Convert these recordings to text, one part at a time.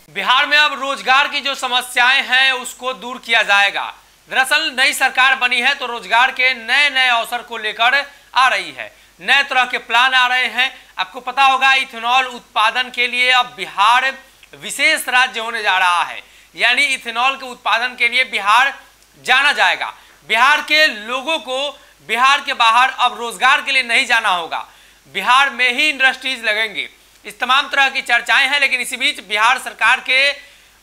बिहार में अब रोजगार की जो समस्याएं हैं उसको दूर किया जाएगा। दरअसल नई सरकार बनी है तो रोजगार के नए नए अवसर को लेकर आ रही है, नए तरह के प्लान आ रहे हैं। आपको पता होगा इथेनॉल उत्पादन के लिए अब बिहार विशेष राज्य होने जा रहा है, यानी इथेनॉल के उत्पादन के लिए बिहार जाना जाएगा। बिहार के लोगों को बिहार के बाहर अब रोजगार के लिए नहीं जाना होगा, बिहार में ही इंडस्ट्रीज लगेंगे। इस तमाम तरह की चर्चाएं हैं, लेकिन इसी बीच बिहार सरकार के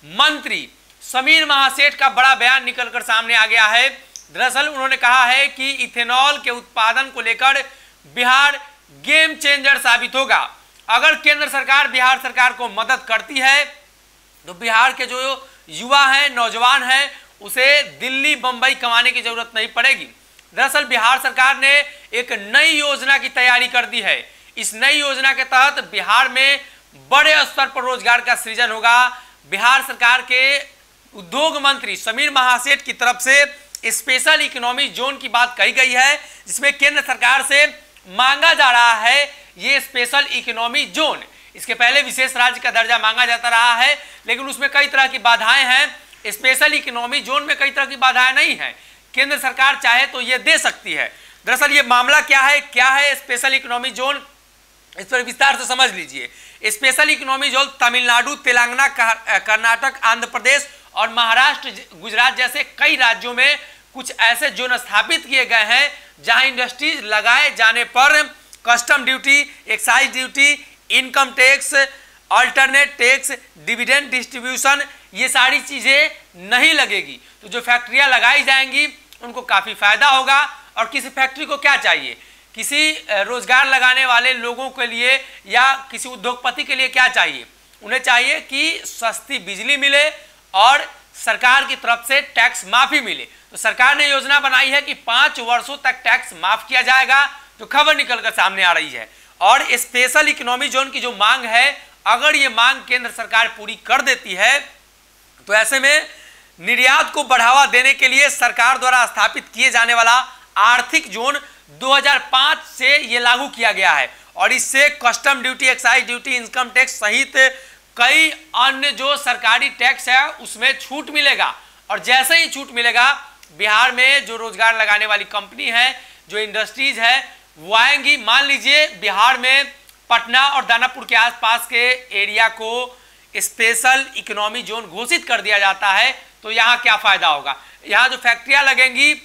मंत्री समीर महासेठ का बड़ा बयान निकलकर सामने आ गया है। दरअसल उन्होंने कहा है कि इथेनॉल के उत्पादन को लेकर बिहार गेम चेंजर साबित होगा। अगर केंद्र सरकार बिहार सरकार को मदद करती है तो बिहार के जो युवा हैं, नौजवान हैं, उसे दिल्ली बंबई कमाने की जरूरत नहीं पड़ेगी। दरअसल बिहार सरकार ने एक नई योजना की तैयारी कर दी है। इस नई योजना के तहत बिहार में बड़े स्तर पर रोजगार का सृजन होगा। बिहार सरकार के उद्योग मंत्री समीर महासेठ की तरफ से स्पेशल इकोनॉमी जोन की बात कही गई है, जिसमें केंद्र सरकार से मांगा जा रहा है ये स्पेशल इकोनॉमी जोन। इसके पहले विशेष राज्य का दर्जा मांगा जाता रहा है, लेकिन उसमें कई तरह की बाधाएं हैं। स्पेशल इकोनॉमी जोन में कई तरह की बाधाएं नहीं है, केंद्र सरकार चाहे तो ये दे सकती है। दरअसल ये मामला क्या है स्पेशल इकोनॉमी जोन, इस पर विस्तार से समझ लीजिए। Special economy zone Tamil Nadu, Telangana, Karnataka, Andhra Pradesh और महाराष्ट्र, गुजरात जैसे कई राज्यों में कुछ ऐसे जोन स्थापित किए गए हैं जहां इंडस्ट्रीज लगाए जाने पर custom duty, excise duty, income tax, alternate tax, dividend distribution, ये सारी चीजें नहीं लगेगी। तो जो फैक्ट्रियां लगाई जाएंगी उनको काफी फायदा होगा। और किसी फैक्ट्री को क्या चाहिए, किसी रोजगार लगाने वाले लोगों के लिए या किसी उद्योगपति के लिए क्या चाहिए, उन्हें चाहिए कि सस्ती बिजली मिले और सरकार की तरफ से टैक्स माफी मिले। तो सरकार ने योजना बनाई है कि 5 वर्षों तक टैक्स माफ किया जाएगा, तो खबर निकलकर सामने आ रही है। और स्पेशल इकोनॉमी जोन की जो मांग है, अगर ये मांग केंद्र सरकार पूरी कर देती है तो ऐसे में निर्यात को बढ़ावा देने के लिए सरकार द्वारा स्थापित किए जाने वाला आर्थिक जोन 2005 से ये लागू किया गया है और इससे custom duty, excise duty, income tax सहित कई अन्य जो सरकारी टैक्स है उसमें छूट मिलेगा। और जैसे ही छूट मिलेगा, बिहार में जो रोजगार लगाने वाली कंपनी है, जो इंडस्ट्रीज है, वो आएंगी। मान लीजिए बिहार में पटना और दानापुर के आसपास के एरिया को स्पेशल इकोनॉमी जोन घोषित कर दिया जाता है, तो यहाँ क्या फायदा होगा, यहाँ जो फैक्ट्रियां लगेंगी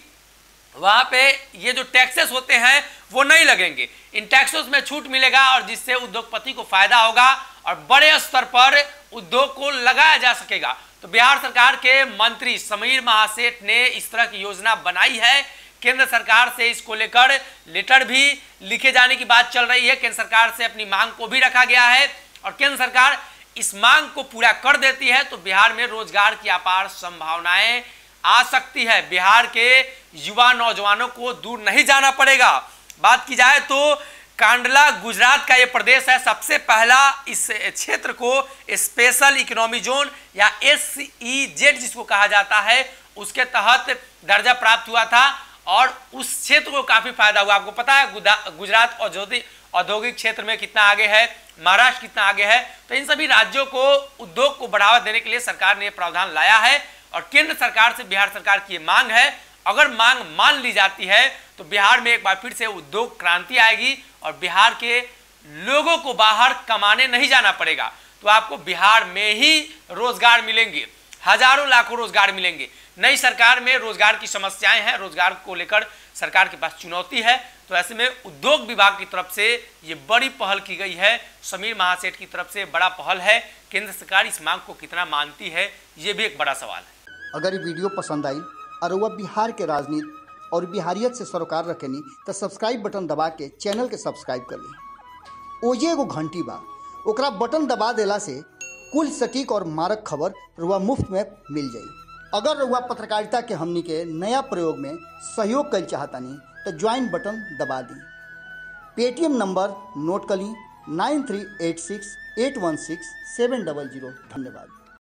वहां पे ये जो टैक्सेस होते हैं वो नहीं लगेंगे, इन टैक्सेस में छूट मिलेगा और जिससे उद्योगपति को फायदा होगा और बड़े स्तर पर उद्योग को लगाया जा सकेगा। तो बिहार सरकार के मंत्री समीर महासेठ ने इस तरह की योजना बनाई है। केंद्र सरकार से इसको लेकर लेटर भी लिखे जाने की बात चल रही है। केंद्र सरकार से अपनी मांग को भी रखा गया है और केंद्र सरकार इस मांग को पूरा कर देती है तो बिहार में रोजगार की अपार संभावनाएं आ सकती है। बिहार के युवा नौजवानों को दूर नहीं जाना पड़ेगा। बात की जाए तो कांडला गुजरात का ये प्रदेश है, सबसे पहला इस क्षेत्र को स्पेशल इकोनॉमी जोन या SEZ जिसको कहा जाता है उसके तहत दर्जा प्राप्त हुआ था और उस क्षेत्र को काफी फायदा हुआ। आपको पता है गुजरात औद्योगिक क्षेत्र में कितना आगे है, महाराष्ट्र कितना आगे है। तो इन सभी राज्यों को उद्योग को बढ़ावा देने के लिए सरकार ने प्रावधान लाया है और केंद्र सरकार से बिहार सरकार की मांग है। अगर मांग मान ली जाती है तो बिहार में एक बार फिर से उद्योग क्रांति आएगी और बिहार के लोगों को बाहर कमाने नहीं जाना पड़ेगा। तो आपको बिहार में ही रोजगार मिलेंगे, हजारों लाखों रोजगार मिलेंगे। नई सरकार में रोजगार की समस्याएं हैं, रोजगार को लेकर सरकार के पास चुनौती है। तो ऐसे में उद्योग विभाग की तरफ से ये बड़ी पहल की गई है, समीर महासेठ की तरफ से बड़ा पहल है। केंद्र सरकार इस मांग को कितना मानती है, ये भी एक बड़ा सवाल है। अगर ये वीडियो पसंद आई और वह बिहार के राजनीति और बिहारियत से सरोकार रखेनी तो सब्सक्राइब बटन दबा के चैनल के सब्सक्राइब कर ली। ओजे एगो घंटी बा, ओकरा बटन दबा देला से कुल सटीक और मारक खबर रुआ मुफ्त में मिल जाई। अगर रुआ पत्रकारिता के हमनी के नया प्रयोग में सहयोग कर चाहतानी तो ज्वाइन बटन दबा दी। पेटीएम नंबर नोट कर ली 9386816700। धन्यवाद।